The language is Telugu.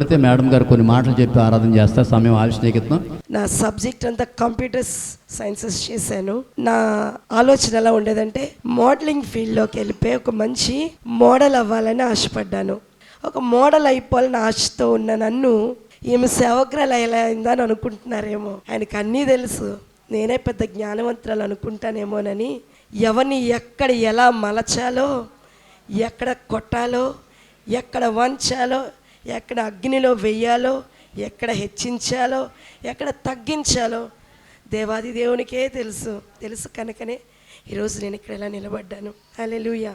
అయితే మేడం గారు కొన్ని మాటలు చెప్పి ఆరాధన చేస్తారు. సమయం ఆవిష్కరిస్తున్నాం. నా సబ్జెక్ట్ అంతా కంప్యూటర్ సైన్సెస్ చేశాను. నా ఆలోచన ఎలా ఉండేదంటే మోడలింగ్ ఫీల్డ్లోకి వెళ్ళిపోయి ఒక మంచి మోడల్ అవ్వాలని ఆశపడ్డాను. ఒక మోడల్ అయిపోవాలని ఆశతో ఉన్న నన్ను ఈమె సేవకురాలు ఎలా అయిందని అనుకుంటున్నారేమో. ఆయనకు అన్నీ తెలుసు, నేనే పెద్ద జ్ఞానవంతురాలు అనుకుంటానేమోనని ఎవరిని ఎక్కడ ఎలా మలచాలో, ఎక్కడ కొట్టాలో, ఎక్కడ వంచాలో, ఎక్కడ అగ్నిలో వెయ్యాలో, ఎక్కడ హెచ్చించాలో, ఎక్కడ తగ్గించాలో దేవాది దేవునికే తెలుసు కనుకనే ఈరోజు నేను ఇక్కడ ఎలా నిలబడ్డాను. హల్లెలూయా.